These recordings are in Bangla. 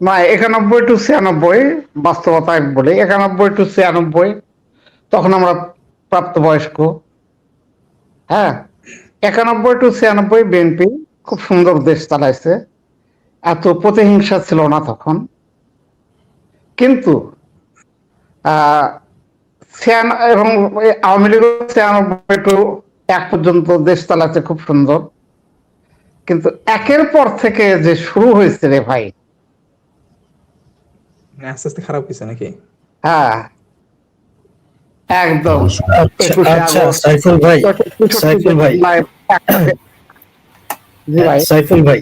না, 91 টু 96, বাস্তবতা আমি বলি, 91 টু 96 তখন আমরা প্রাপ্তবয়স্ক। হ্যাঁ, 91 টু 96 বিএনপি খুব সুন্দর দেশ চালাইছে, এত প্রতিহিংসা ছিল না তখন। কিন্তু এবং আওয়ামী লীগ 96 টু 1 পর্যন্ত দেশ চালাচ্ছে খুব সুন্দর, কিন্তু একের পর থেকে যে শুরু হয়েছে রে ভাই, আস্তে আস্তে খারাপ হয়েছে নাকি? হ্যাঁ একদম। আচ্ছা 21 আগস্ট, সাইফুল ভাই, 63 সাইফুল ভাই, জি ভাই। সাইফুল ভাই,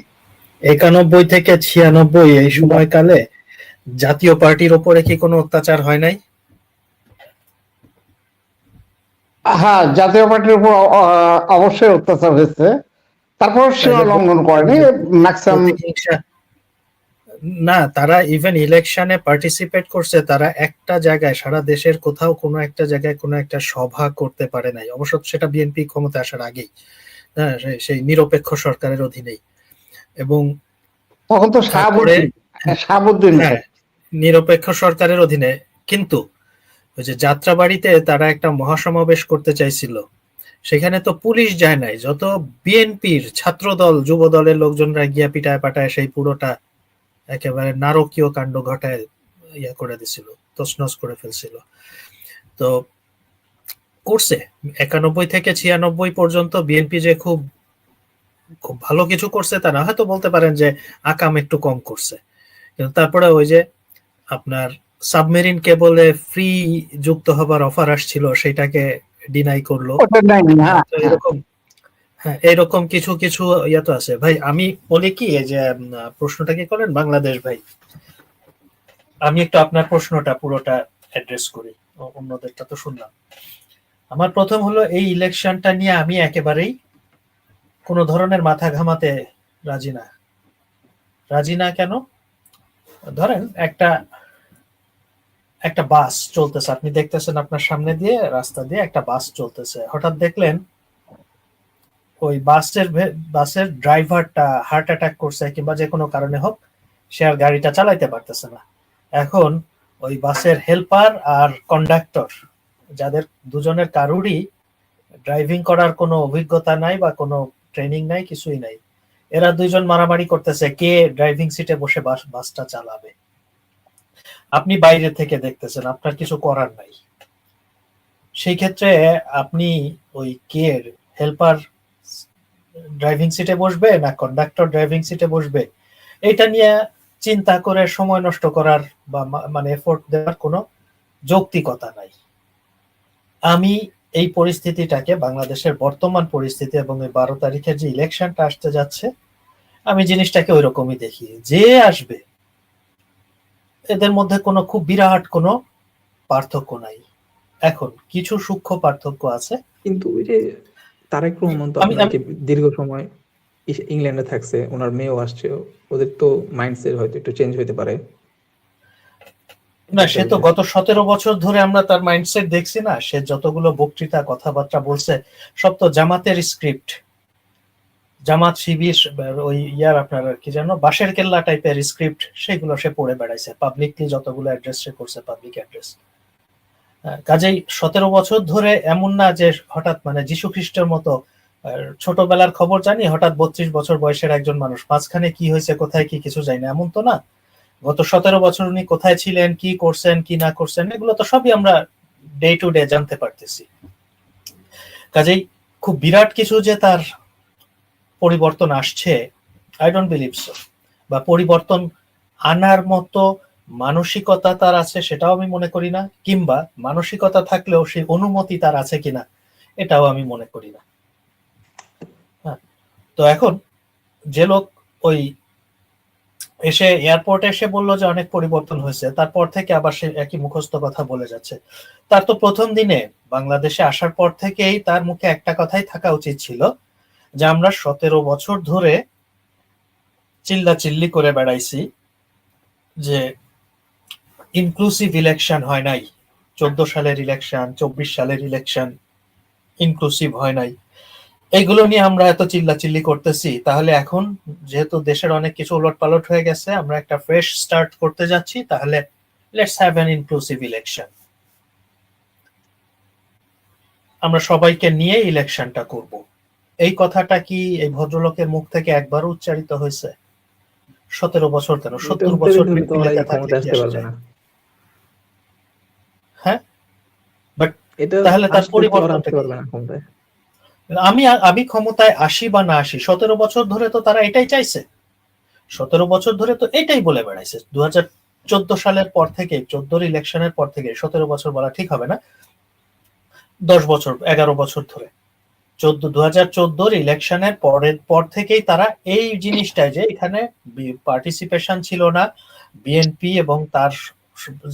91 থেকে 96 এই সময়কালে জাতীয় পার্টির উপরে কি কোনো অত্যাচার হয় নাই? হ্যাঁ, জাতীয় পার্টির উপর অবশ্যই অত্যাচার হয়েছে, তারপর সীমা লঙ্ঘন করেনি ম্যাক্সিমাম। না, তারা ইভেন ইলেকশনে পার্টিসিপেট করছে, তারা একটা জায়গায় সারা দেশের কোথাও কোনো একটা জায়গায় কোনো একটা সভা করতে পারে নাই, অবশ্য সেটা বিএনপি ক্ষমতা আসার আগেই, হ্যাঁ, সেই নিরপেক্ষ সরকারের অধীনেই। এবং তখন তো শাহাবুদ্দিন হ্যাঁ, নিরপেক্ষ সরকারের অধীনে। কিন্তু ওই যে যাত্রাবাড়িতে তারা একটা মহাসমাবেশ করতে চাইছিল, সেখানে তো পুলিশ যায় নাই, যত বিএনপির ছাত্রদল যুব দলের লোকজনরা গিয়া পিটায় পাটায় সেই পুরোটা একেবারে নারকীয় কাণ্ড ঘটায় ইয়া করে দিছিল, তছনছ করে ফেলছিল। তো করছে 91 থেকে 96 পর্যন্ত বিএনপি যে খুব খুব ভালো কিছু করছে তা না, হয়তো বলতে পারেন যে আকাম একটু কম করছে, কিন্তু তারপরে ওই যে আপনার সাবমেরিন কেবলে ফ্রি যুক্ত হবার অফার আসছিল, সেটাকে ডিনাই করলো। তো এরকম, হ্যাঁ, এরকম কিছু কিছু ইয়া তো আছে ভাই। আমি বলি কি, এই যে প্রশ্নটা কি করেন বাংলাদেশ ভাই, আমি একটু আপনার প্রশ্নটা পুরোটা অ্যাড্রেস করি, অন্যদেরটা তো শুনলাম। আমার প্রথম হলো, এই ইলেকশনটা নিয়ে আমি একেবারেই কোনো ধরনের মাথা ঘামাতে রাজি না। রাজি না কেন? ধরেন একটা একটা বাস চলতেছে, আপনি দেখতেছেন আপনার সামনে দিয়ে রাস্তা দিয়ে একটা বাস চলতেছে, হঠাৎ দেখলেন ওই বাসের ড্রাইভারটা হার্ট অ্যাটাক করছে, কিংবা যে কোনো কারণে হোক সে আর গাড়িটা চালাইতে পারতেছে না। এখন ওই বাসের হেল্পার আর কন্ডাক্টর, যাদের দুজনের কারুরই ড্রাইভিং করার কোনো অভিজ্ঞতা নাই বা কোনো ট্রেনিং নাই, কিছুই নাই, এরা দুইজন মারামারি করতেছে কে ড্রাইভিং সিটে বসে বাসটা চালাবে। আপনি বাইরে থেকে দেখতেছেন, আপনার কিছু করার নাই। সেই ক্ষেত্রে আপনি ওই কে হেল্পার ড্রাইভিং সিটে বসবে না কন্ডাক্টর ড্রাইভিং সিটে বসবে, এটা নিয়ে চিন্তা করে সময় নষ্ট করার বা মানে এফোর্ট দেওয়ার কোনো যৌক্তিকতা নাই। আমি এই পরিস্থিতিটাকে, বাংলাদেশের বর্তমান পরিস্থিতি এবং এই 12 তারিখের যে ইলেকশনটা আসতে যাচ্ছে, আমি জিনিসটাকে ওই রকমই দেখি। যে আসবে এদের মধ্যে কোনো খুব বিরাট কোনো পার্থক্য নাই। এখন কিছু সূক্ষ্ম পার্থক্য আছে, কিন্তু ওই যে তারেক রহমান তো আপনার কি দীর্ঘ সময় ইংল্যান্ডে থাকছে, ওনার মেয়েও আসছে, ওদের তো মাইন্ডসেট হয়তো একটু চেঞ্জ হইতে পারে না। সে তো গত 17 বছর ধরে আমরা তার মাইন্ডসেট দেখছি না, সে যতগুলো বক্তৃতা কথাবার্তা বলছে সব তো জামাতের স্ক্রিপ্ট, জামাত শিবির ওই ইয়ার আপনার কি জানো বাঁশের কেল্লা টাইপের স্ক্রিপ্ট, সেগুলো সে পড়ে বেড়াইছে পাবলিকলি, যতগুলো অ্যাড্রেস সে করছে পাবলিক অ্যাড্রেস। কাজেই 17 বছর ধরে এমন না যে হঠাৎ মানে যীশু খ্রিস্টের মতো ছোটবেলার খবর জানি, হঠাৎ 32 বছর বয়সের একজন মানুষ, মাঝখানে কি হয়েছে কোথায় কি কিছু জানি না, এমন তো না। গত 17 বছর উনি কোথায় ছিলেন, কি করছেন কি না করছেন, এগুলো তো সবই আমরা ডে টু ডে জানতে পারতেছি। কাজেই খুব বিরাট কিছু যে তার পরিবর্তন আসছে, আই ডোন্ট বিলিভ সো। বা পরিবর্তন আনার মতো মানসিকতা তার আছে সেটাও আমি মনে করি না, কিংবা মানসিকতা থাকলেও সেই অনুমতি তার আছে কিনা এটাও আমি মনে করি না। হ্যাঁ, তো এখন যে লোক ওই এসে এয়ারপোর্টে এসে বললো যে অনেক পরিবর্তন হয়েছে, তারপর থেকে আবার সে একই মুখস্থ কথা বলে যাচ্ছে। তার তো প্রথম দিনে বাংলাদেশে আসার পর থেকেই তার মুখে একটা কথাই থাকা উচিত ছিল, যে আমরা 17 বছর ধরে চিল্লাচিল্লি করে বেড়াইছি যে ইনক্লুসিভ ইলেকশন হয় নাই, 14 সালের ইলেকশন 24 সালের ইলেকশন ইনক্লুসিভ হয় নাই, এইগুলো নিয়ে আমরা এত চিল্লাচিল্লি করতেছি, তাহলে এখন যেহেতু দেশের অনেক কিছু উলটপালট হয়ে গেছে, আমরা একটা ফ্রেশ স্টার্ট করতে যাচ্ছি, তাহলে let's have an inclusive election. আমরা সবাইকে নিয়ে ইলেকশনটা করব। এই কথাটা কি এই ভদ্রলোকের মুখ থেকে একবারও উচ্চারিত হয়েছে? 17 বছর কেন, এটা 70 বছর উচ্চারিত হলে তো ওরা বিএনপি এই থাকলে ক্ষমতা কি আসতে আসে পারবে যায়? না। হ্যাঁ, বাট এটা তাহলে তার আসলে তো ওরা পরিবর্তনটা আসতে কি? পারবে না ক্ষমতায়। আমি ক্ষমতায় আসি বা না আসি, 17 বছর ধরে তো তারা এটাই চাইছে। 17 বছর ধরে তো এটাই বলে বেড়াইছে। 2014 সালের পর থেকে, 14 ইলেকশনের পর থেকে, 17 বছর বলা ঠিক হবে না, 10 বছর 11 বছর ধরে, 2014 ইলেকশনের পর থেকেই তারা এই জিনিসটাই, যে এখানে পার্টিসিপেশন ছিল না, বিএনপি এবং তার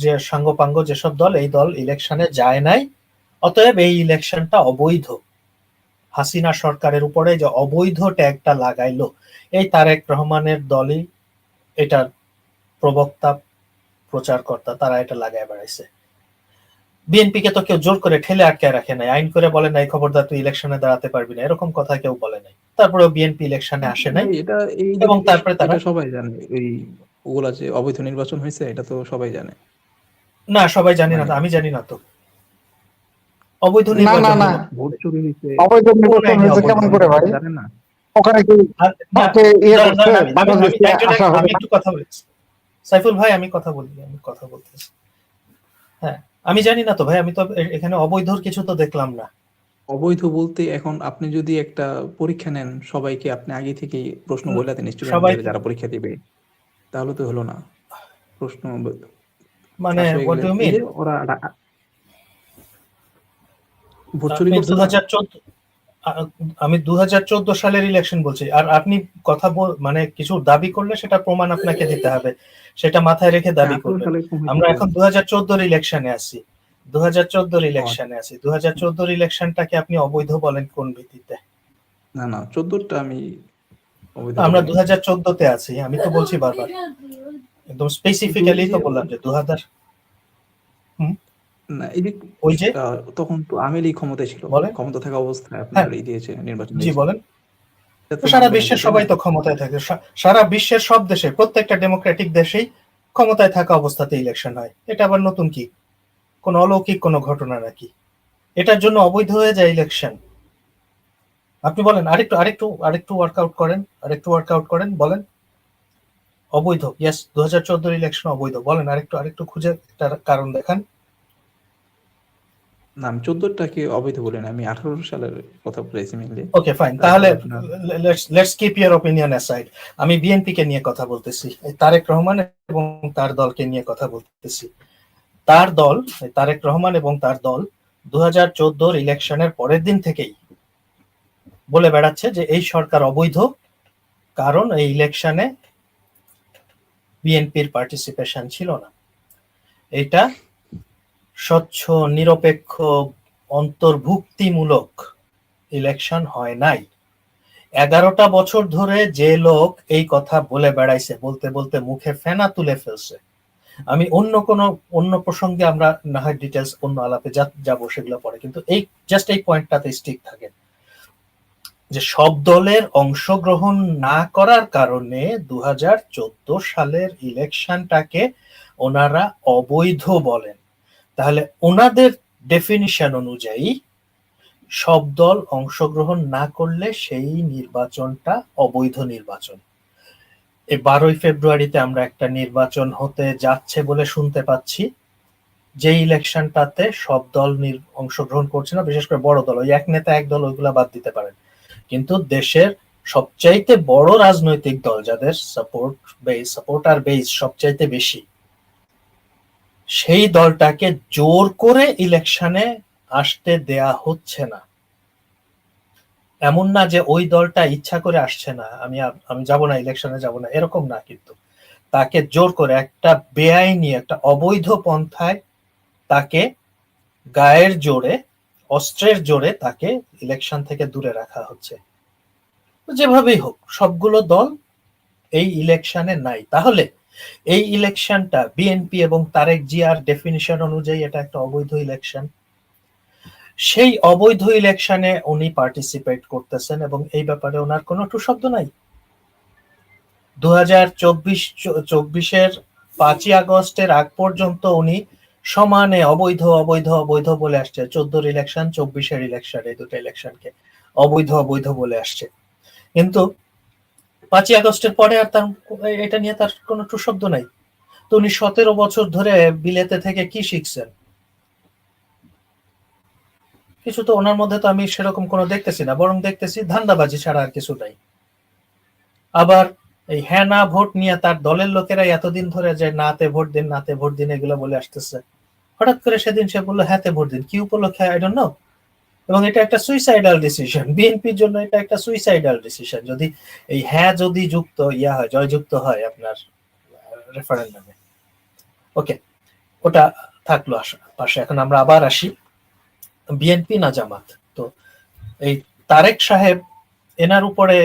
যে সাঙ্গপাঙ্গ যেসব দল, এই দল ইলেকশনে যায় নাই, অতএব এই ইলেকশনটা অবৈধ। হাসিনা সরকারের উপরে যে অবৈধ ট্যাগটা লাগাইলো, এই তারেক রহমানের দলই এটার প্রবক্তা, প্রচারকর্তা, তারা এটা লাগায় বেড়াইছে। বিএনপি কে তো কেউ জোর করে ঠেলে আটকায় রাখে নাই, আইন করে বলে নাই খবরদার তুই ইলেকশনে দাঁড়াতে পারবি না, এরকম কথা কেউ বলে নাই। তারপরেও বিএনপি ইলেকশনে আসে নাই, এটা এই এবং দিকে তারপরে তারা, এটা সবাই জানে। ওই ওগুলা যে অবৈধ নির্বাচন হয়েছে এটা তো সবাই জানে। না সবাই জানি না মানে তো, আমি জানি না তো অবৈধ না না নির্বাচন না, হলো ভোট চুরি হয়েছে, অবৈধ কোন নির্বাচন আইনে হয়েছে অবৈধ? কেমন করে ভাই? জানেন না? ওখানে কি না, কাউকে ইয়ে দাঁড়ান, করছে? দাঁড়ান, বাংলাদেশে আসা হবে আমি না? একটু কথা বলছি। সাইফুল ভাই, আমি কথা বলি, আমি কথা বলতেছি। হ্যাঁ, আমি জানি না তো ভাই, আমি তো এখানে অবৈধর কিছু তো দেখলাম না। অবৈধ বলতে এখন আপনি যদি একটা পরীক্ষা নেন, সবাইকে আপনি আগে থেকেই প্রশ্ন উম, বলে দেন সবাই স্টুডেন্টদের যারা পরীক্ষা দিবে, তাহলে তো হলো না। প্রশ্ন মানে ফাঁস হয়ে হোয়াট গেলে ডু ইউ এই মিন? যে ওরা ভোট চুরি আপনি করছে না। 2014, আমি 2014 সালের ইলেকশন বলছি, আর আপনি কথা মানে কিছু দাবি করলে সেটা প্রমাণ আপনাকে দিতে হবে, সেটা মাথায় রেখে হ্যাঁ, দাবি 18 করবেন। সালে এরকম আমরা হয়েছিল। এখন 2014 ইলেকশনে আছি, 2014 ও ইলেকশনে আছি, 2014 ইলেকশনটাকে আপনি অবৈধ বলেন কোন ভিত্তিতে? না না, 14টা আমি অবৈধ আমরা বলিনি। 2014-তে আছি, আমি তো বলছি বারবার, একদম কিন্তু ওই স্পেসিফিক্যালি যে তো বললাম যে 2000। হুম, না, এই যে ওই যে তখন তো আওয়ামী লীগ ক্ষমতায় ছিল, বলেন। ক্ষমতা থাকা অবস্থায় আপনার হ্যাঁ, এই দিয়েছে, নির্বাচন জি দিয়েছে। বলেন। এটা তো তো সারা মানবেন না কেউ, বিশ্বের তাই না? সবাই তো ক্ষমতায় থাকে, সারা বিশ্বের সব দেশে, প্রত্যেকটা ডেমোক্রেটিক দেশেই ক্ষমতায় থাকা অবস্থাতে ইলেকশন হয়, এটা আবার নতুন কি? কোন অলৌকিক কোন ঘটনা নাকি? এটার জন্য অবৈধ হয়ে যায় ইলেকশন? আপনি বলেন, আরেকটু আরেকটু আরেকটু ওয়ার্কআউট করেন, আরেকটু ওয়ার্কআউট করেন, বলেন অবৈধ। ইয়েস, 2014 ইলেকশন অবৈধ, বলেন আরেকটু আরেকটু খুঁজে একটা কারণ দেখান। না, আমি 14টাকে অবৈধ বলি না, আমি 18 সালের কথা বলেছি মেনলি। ওকে ফাইন, তারপর তাহলে আপনার let's keep your opinion aside. আমি বিএনপি কে নিয়ে কথা বলতেছি, এই তারেক রহমান এবং তার দলকে নিয়ে কথা বলতেছি। তার দল, তারেক রহমান এবং তার দল 2014 ইলেকশনের পরের দিন থেকেই বলে বেড়াচ্ছে যে এই সরকার অবৈধ, কারণ এই ইলেকশনে বিএনপির পার্টিসিপেশন ছিল না। এটা স্বচ্ছ, নিরপেক্ষ, অন্তর্ভুক্তিমূলক ইলেকশন হয় নাই। 11টা বছর ধরে যে লোক এই কথা বলে বেড়াইছে, বলতে বলতে মুখে ফেনা তুলে ফেলছে। আমি অন্য প্রসঙ্গে আমরা না হয় ডিটেলস অন্য আলাপে যাবো, সেগুলো পরে, কিন্তু এই জাস্ট এই পয়েন্টটাতে স্টিক থাকে যে সব দলের অংশগ্রহণ না করার কারণে 2014 সালের ইলেকশনটাকে ওনারা অবৈধ বলেন। তাহলে ওনাদের ডেফিনিশন অনুযায়ী সব দল অংশগ্রহণ না করলে সেই নির্বাচনটা অবৈধ নির্বাচন। এই 12ই ফেব্রুয়ারিতে আমরা একটা নির্বাচন হতে যাচ্ছে বলে শুনতে পাচ্ছি, যে ইলেকশনটাতে সব দল অংশগ্রহণ করছে না, বিশেষ করে বড় দল, ওই এক নেতা এক দল, ওইগুলা বাদ দিতে পারেন, কিন্তু দেশের সবচাইতে বড় রাজনৈতিক দল, যাদের সাপোর্টার বেস সবচাইতে বেশি, সেই দলটাকে জোর করে ইলেকশনে আসতে দেয়া হচ্ছে না। এমন না যে ওই দলটা ইচ্ছা করে আসছে না, আমি যাব না, ইলেকশনে যাব না, এরকম না, কিন্তু তাকে জোর করে একটা বেআইনি, একটা অবৈধ পন্থায় তাকে গায়ের জোরে, অস্ত্রের জোরে তাকে ইলেকশন থেকে দূরে রাখা হচ্ছে। যেভাবেই হোক সবগুলো দল এই ইলেকশনে নাই। তাহলে এই ইলেকশনটা বিএনপি এবং তারেক জিয়ার ডেফিনিশন অনুযায়ী এটা একটা অবৈধ ইলেকশন। সেই অবৈধ ইলেকশনে উনি পার্টিসিপেট করতেছেন এবং এই ব্যাপারে ওনার কোনো টু শব্দ নাই। 2024-24-এর 5ই আগস্টের আগ পর্যন্ত উনি সমানে অবৈধ অবৈধ অবৈধ বলে আসছে। 14-র ইলেকশন, 24-এর ইলেকশন, এই দুটো ইলেকশনকে অবৈধ অবৈধ বলে আসছে। কিন্তু 5ই আগস্টের পরে আর তার এটা নিয়ে তার কোনো টু শব্দ নাই। তো উনি 17 বছর ধরে বিলেতে থেকে কি শিখছেন? কিছু তো ওনার মধ্যে তো আমি সেরকম কোনো দেখতেছি না, বরং দেখতেছি ধান্দাবাজি ছাড়া আর কিছু নাই। আবার এই হ্যাঁ না ভোট নিয়ে তার দলের লোকেরা এতদিন ধরে যে নাতে ভোট দিন, নাতে ভোট দিন এগুলো বলে আসতেছে, হঠাৎ করে সেদিন সে বললো হ্যাঁতে ভোট দিন। কি উপলক্ষে আই ডোন্ট নো। এবং এটা একটা সুইসাইডাল ডিসিশন, বিএনপির জন্য এটা একটা সুইসাইডাল ডিসিশন। যদি এই হ্যাঁ যদি যুক্ত হয়, জয়যুক্ত হয় আপনার রেফারেন্ডামে। ওকে, ওটা থাকলো পাশে। এখন আমরা আবার আসি বিএনপি না জামাত। তো এই তারেক সাহেব, এনার উপরে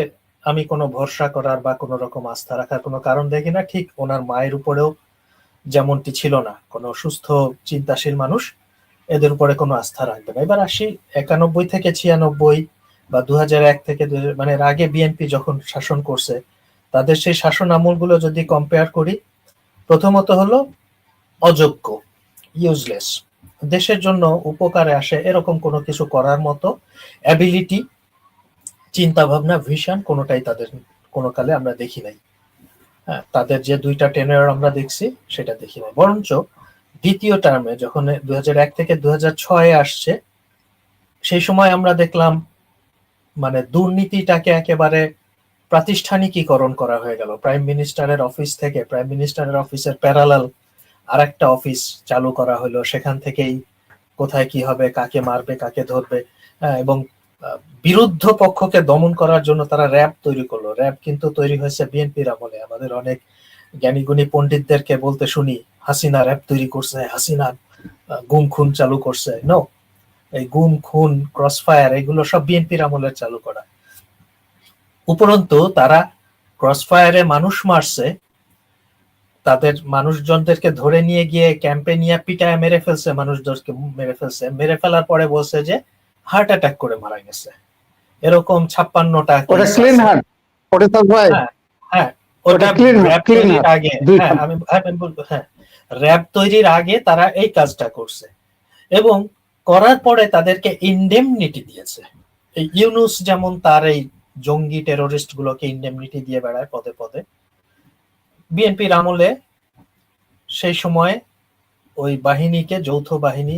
আমি কোনো ভরসা করার বা কোনো রকম আস্থা রাখার কোনো কারণ দেখি না। ঠিক ওনার মায়ের উপরেও যেমনটি ছিল না, কোনো সুস্থ চিন্তাশীল মানুষ এদের উপরে কোনো আস্থা রাখবে না। এবার আসি 91 থেকে 96 বা 2001 থেকে মানে এর আগে বিএনপি যখন শাসন করছে, তাদের সেই শাসন আমলগুলো যদি কম্পেয়ার করি, প্রথমত হলো অযোগ্য, ইউজলেস, দেশের জন্য উপকারে আসে এরকম কোনো কিছু করার মতো অ্যাবিলিটি, চিন্তা ভাবনা, ভিশন কোনোটাই তাদের কোনো কালে আমরা দেখি নাই। হ্যাঁ, তাদের যে 2টা টেনার আমরা দেখছি সেটা দেখি নাই। বরঞ্চ দ্বিতীয় টার্মে যখন 2001 থেকে 2006 আসছে, সেই সময় আমরা দেখলাম মানে দুর্নীতিটাকে একেবারে প্রাতিষ্ঠানিকীকরণ করা হয়ে গেল। প্রাইম মিনিস্টারের অফিস থেকে, প্রাইম মিনিস্টারের অফিসের প্যারালাল আর একটা অফিস চালু করা হলো। সেখান থেকেই কোথায় কি হবে, কাকে মারবে, কাকে ধরবে, এবং বিরুদ্ধ পক্ষকে দমন করার জন্য তারা র্যাব তৈরি করলো। র্যাব কিন্তু তৈরি হয়েছে বিএনপির আমলে। আমাদের অনেক জ্ঞানীগুণী পণ্ডিতদেরকে বলতে শুনি হাসিনা র্যাব তৈরি করছে, হাসিনা গুম খুন চালু করছে। নো, এই গুম খুন, ক্রসফায়ার এগুলো সব বিএনপির আমলের চালু করা। উপরন্তু তারা ক্রসফায়ারে মানুষ মারছে, তাদের মানুষজনদেরকে ধরে নিয়ে গিয়ে ক্যাম্পে নিয়ে পিটায় মেরে ফেলছে, মানুষজনকে মেরে ফেলছে। মেরে ফেলার পরে বলছে যে হার্ট অ্যাটাক করে মারা গেছে। এরকম 56টা ওটা ক্লিন হার্ট, ওটা তো ভাই হ্যাঁ, ওটা র্যাব তৈরির আগে, হ্যাঁ আমি বলবো, হ্যাঁ র্যাব তৈরির আগে তারা এই কাজটা করছে এবং করার পরে তাদেরকে ইনডেমনিটি দিয়েছে। এই ইউনুস যেমন তার এই জঙ্গি টেরোরিস্ট গুলোকে ইনডেমনিটি দিয়ে বেড়ায় পদে পদে, বিএনপির আমলে সেই সময় ওই বাহিনীকে, যৌথ বাহিনী,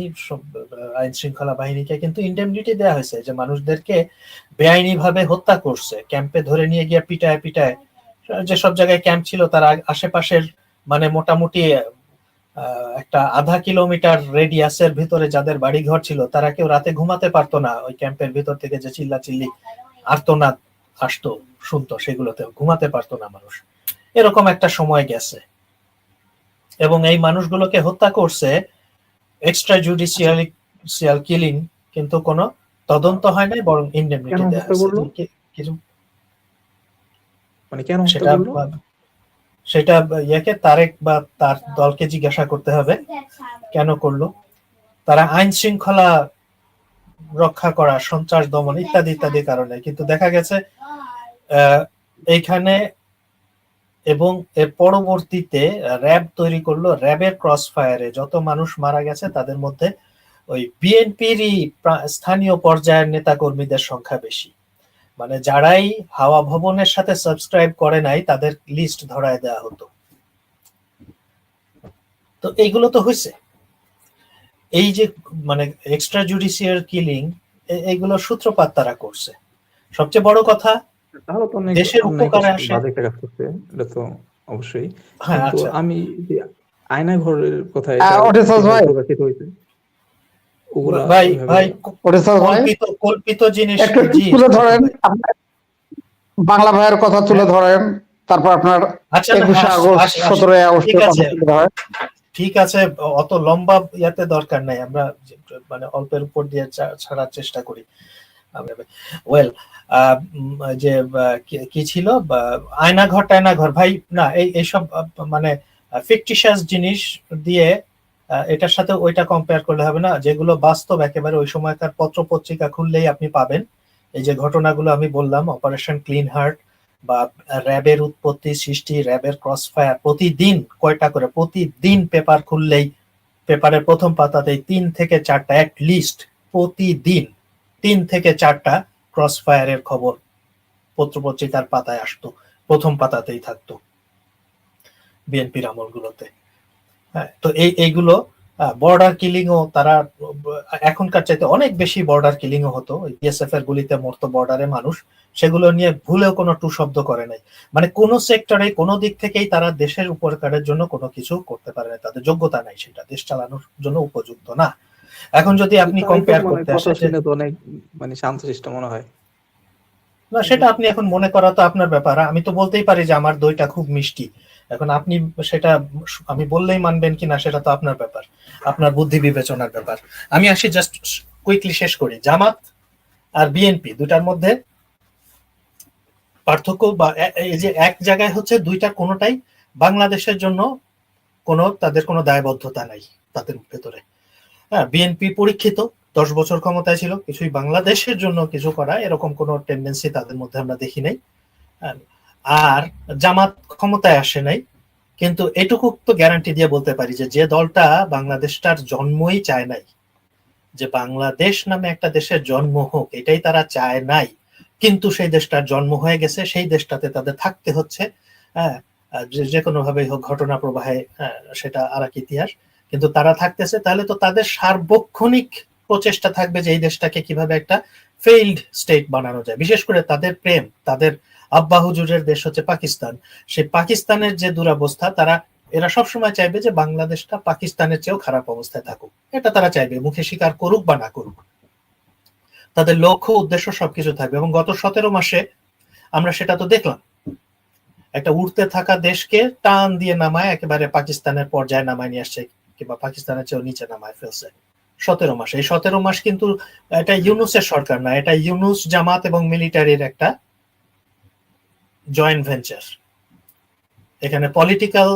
আইন শৃঙ্খলা বাহিনীকে কিন্তু ইনডেমনিটি দেওয়া হয়েছে যে মানুষদেরকে বেআইনি ভাবে হত্যা করছে, ক্যাম্পে ধরে নিয়ে গিয়ে পিটায় পিটায়, যেসব জায়গায় ক্যাম্প ছিল তার আশেপাশের মানে মোটামুটি একটা আধা কিলোমিটার রেডিয়াসের ভিতরে যাদের বাড়ি ঘর ছিল তারা কেউ রাতে ঘুমাতে পারতো না। ওই ক্যাম্পের ভিতর থেকে যে চিল্লাচিল্লি আর্তনাদ আসতো, শুনতো, সেগুলোতে ঘুমাতে পারতো না মানুষ। এরকম একটা সময় গেছে এবং এই মানুষগুলোকে হত্যা করছে এক্সট্রা জুডিশিয়াল কিলিং, কিন্তু কোনো তদন্ত হয় নাই, বরং ইনডেমনিটি দেয়া হয়েছে। কিছু মানে কেন হত্যা করলো সেটা ইয়াকে তারেক বা তার দলকে জিজ্ঞাসা করতে হবে কেন করলো। তারা আইন শৃঙ্খলা রক্ষা করা, সন্ত্রাস দমন ইত্যাদি ইত্যাদি কারণে। কিন্তু দেখা গেছে এইখানে এবং এর পরবর্তীতে র্যাব তৈরি করলো। র্যাবের ক্রস ফায়ারে যত মানুষ মারা গেছে তাদের মধ্যে ওই বিএনপিরই স্থানীয় পর্যায়ের নেতা কর্মীদের সংখ্যা বেশি। মানে যারাই হাওয়া ভবনের সাথে সাবস্ক্রাইব করে নাই তাদের লিস্ট ধরায় দেওয়া হতো। তো এইগুলো তো হয়েছে। এই যে মানে এক্সট্রা জুডিশিয়াল কিলিং, এইগুলো সূত্রপাত তারা করছে। সবচেয়ে বড় কথা, দেশের উপকারে আসে। এটা তো অবশ্যই। কিন্তু আমি আয়না ঘরের কথা ভাই কল্পিত জিনিস তুলে ধরেন, বাংলা ভাইয়ের কথা তুলে ধরেন, তারপর আপনার 21 আগস্ট 17 আগস্ট ঠিক আছে, অত লম্বা ইয়াতে দরকার নাই, আমরা মানে অল্পের উপর দিয়ে ছাড়ার চেষ্টা করি। ওয়েল, যে কি ছিল আয়নাঘর টায়নাঘর, ভাই না এইসব মানে ফিকটিশিয়াস জিনিস দিয়ে এটার সাথে ওইটা কম্পেয়ার করলে হবে না, যেগুলো বাস্তব একেবারে ওই সময়কার পত্র পত্রিকা খুললেই আপনি পাবেন। এই যে ঘটনাগুলো আমি বললাম, অপারেশন ক্লিন হার্ট বা র্যাবের উৎপত্তি সৃষ্টি, র্যাবের ক্রসফায়ার, প্রতিদিন কয়টা করে, প্রতিদিন পেপার খুললেই পেপারের প্রথম পাতাতেই 3 থেকে 4টা লিস্ট, প্রতিদিন 3 থেকে 4টা ক্রসফায়ারের খবর পত্রপত্রিকার পাতায় আসতো, প্রথম পাতাতেই থাকতো বিএনপির আমলগুলোতে। হ্যাঁ, তো এইগুলো বর্ডার কিলিং ও তারা এখনকার চাইতে অনেক বেশি বর্ডার কিলিং ও হতো, বিএসএফ এর গুলিতে মরতো বর্ডারে মানুষ, সেগুলো নিয়ে ভুলেও কোনো টু শব্দ করে নাই। মানে কোন সেক্টরে কোনো দিক থেকেই তারা দেশের উপকারের জন্য কোনো কিছু করতে পারে না, তাদের যোগ্যতা নাই, সেটা দেশ চালানোর জন্য উপযুক্ত না। এখন যদি আপনি কম্পেয়ার করতে আসেন, অনেক মানে শান্তশিষ্ট মনে হয় না সেটা আপনি এখন মনে করা তো আপনার ব্যাপার। আমি তো বলতেই পারি যে আমার দইটা খুব মিষ্টি, এখন আপনি সেটা আমি বললেই মানবেন কিনা সেটা তো আপনার ব্যাপার, আপনার বুদ্ধি বিবেচনার ব্যাপার। আমি আসি জাস্ট কুইকলি শেষ করি। জামাত আর বিএনপি দুটার মধ্যে পার্থক্য বা এই যে এক জায়গায় হচ্ছে দুইটা কোনোটাই বাংলাদেশের জন্য তাদের কোনো দায়বদ্ধতা নাই তাদের ভেতরে। হ্যাঁ, বিএনপি পরীক্ষিত, 10 বছর ক্ষমতায় ছিল, কিছুই বাংলাদেশের জন্য কিছু করা এরকম কোনো টেন্ডেন্সি তাদের মধ্যে আমরা দেখি নাই। আর জামাত ক্ষমতায় আসে নাই, কিন্তু এটুকু তো গ্যারান্টি দিয়ে বলতে পারি যে দলটা বাংলাদেশটার জন্মই চায় নাই, যে বাংলাদেশ নামে একটা দেশের জন্ম হোক, এটাই তারা চায় নাই, কিন্তু সেই দেশটার জন্ম হয়ে গেছে, সেই দেশটাতে তাদের থাকতে হচ্ছে। হ্যাঁ, যে কোনো ভাবে হোক, ঘটনা প্রবাহে সেটা আর এক ইতিহাস, কিন্তু তারা থাকতেছে। তাহলে তো তাদের সার্বক্ষণিক প্রচেষ্টা থাকবে যে এই দেশটাকে কিভাবে একটা ফেইল্ড স্টেট বানানো যায়। বিশেষ করে তাদের প্রেম, তাদের আব্বা হুজুরের দেশ হচ্ছে পাকিস্তান, সেই পাকিস্তানের যে দুরবস্থা, এরা সবসময় চাইবে যে বাংলাদেশটা পাকিস্তানের চেয়েও খারাপ অবস্থায় থাকুক, এটা তারা চাইবে, মুখে স্বীকার করুক বা না করুক, তাদের লক্ষ্য উদ্দেশ্য সবকিছু থাকবে। এবং গত 17 মাসে আমরা সেটা তো দেখলাম, একটা উঠতে থাকা দেশকে টান দিয়ে নামায় একেবারে পাকিস্তানের পর্যায়ে নামায় নিয়ে আসছে, কিংবা পাকিস্তানের চেয়েও নিচে নামায় ফেলছে 17 মাসে। এই 17 মাস কিন্তু এটা ইউনুসের সরকার না, এটা ইউনুস, জামাত এবং মিলিটারির একটা জয়েন্ট ভেঞ্চার। এখানে পলিটিক্যাল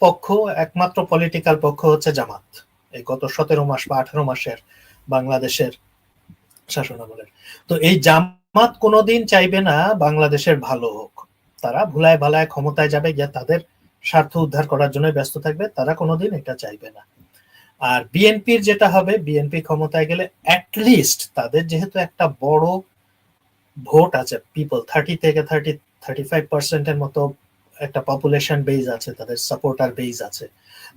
পক্ষ, একমাত্র পলিটিক্যাল পক্ষ হচ্ছে জামাত, এই গত 17 মাস বা 18 মাসের বাংলাদেশের শাসনামলের। তো এই জামাত কোনোদিন চাইবে না বাংলাদেশের ভালো হোক, তারা ভুলায় ভালায় ক্ষমতায় যাবে, গিয়ে তাদের স্বার্থ উদ্ধার করার জন্য ব্যস্ত থাকবে, তারা কোনোদিন এটা চাইবে না। আর বিএনপির যেটা হবে, বিএনপি ক্ষমতায় গেলে অ্যাটলিস্ট তাদের যেহেতু একটা বড় ভোট আছে, পিপল 30 থেকে 35% মতো একটা পপুলেশন বেজ আছে, তাদের সাপোর্টার বেজ আছে,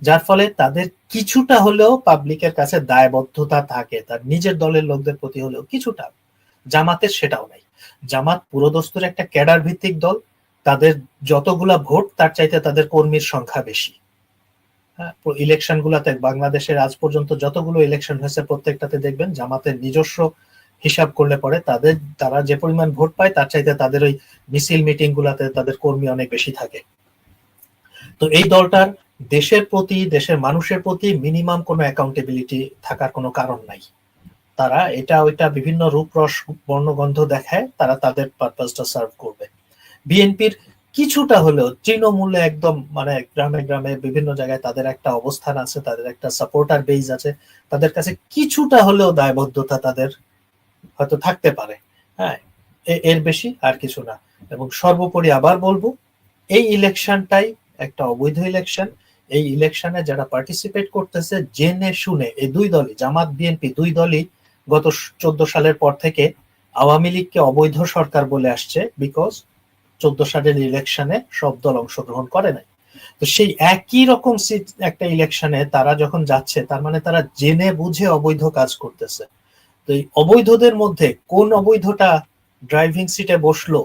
যার ফলে তাদের কিছুটা হলেও পাবলিকের কাছে দায়বদ্ধতা থাকে, তার নিজের দলের লোকদের প্রতি হলেও কিছুটা। জামাতের সেটাও নাই। জামাত পুরোদস্তুর একটা ক্যাডার ভিত্তিক দল, তাদের যতগুলা ভোট তার চাইতে তাদের কর্মীর সংখ্যা বেশি। ইলেকশন গুলাতে বাংলাদেশের আজ পর্যন্ত যতগুলো ইলেকশন হয়েছে প্রত্যেকটাতে দেখবেন জামাতের নিজস্ব হিসাব করলে পরে তারা যে পরিমাণ ভোট পায় তার চাইতে তাদের ওই মিছিল মিটিং গুলাতে তাদের কর্মী অনেক বেশি থাকে। তো এই দলটার দেশের প্রতি, দেশের মানুষের প্রতি মিনিমাম কোনো অ্যাকাউন্টেবিলিটি থাকার কোনো কারণ নাই। তারা এটা ওইটা বিভিন্ন রূপ রস বর্ণগন্ধ দেখায় তারা তাদের পারপাসটা সার্ভ করবে। বিএনপির কিছুটা হলেও তৃণমূলে একদম মানে গ্রামে গ্রামে বিভিন্ন জায়গায় তাদের একটা অবস্থান আছে, তাদের একটা সাপোর্টার বেজ আছে, তাদের কাছে কিছুটা হলেও দায়বদ্ধতা তাদের হয়তো থাকতে পারে। হ্যাঁ, এর বেশি আর কিছু না। এবং সর্বোপরি আবার বলবো, এই ইলেকশনটাই একটা অবৈধ ইলেকশন। এই ইলেকশনে যারা পার্টিসিপেট করতেছে জেনে শুনে, এই দুই দলই, জামাত বিএনপি দুই দলই গত 14 সালের পর থেকে আওয়ামী লীগকে অবৈধ সরকার বলে আসছে, বিকজ 14 সালের ইলেকশনে সব দল অংশগ্রহণ করে নাই। তো সেই একই রকম একটা ইলেকশনে তারা যখন যাচ্ছে, তার মানে তারা জেনে বুঝে অবৈধ কাজ করতেছে। তো এই অবৈধদের মধ্যে কোন অবৈধটা ড্রাইভিং সিটে বসলো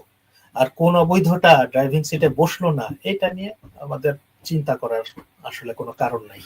আর কোন অবৈধটা ড্রাইভিং সিটে বসলো না, এটা নিয়ে আমাদের চিন্তা করার আসলে কোনো কারণ নাই।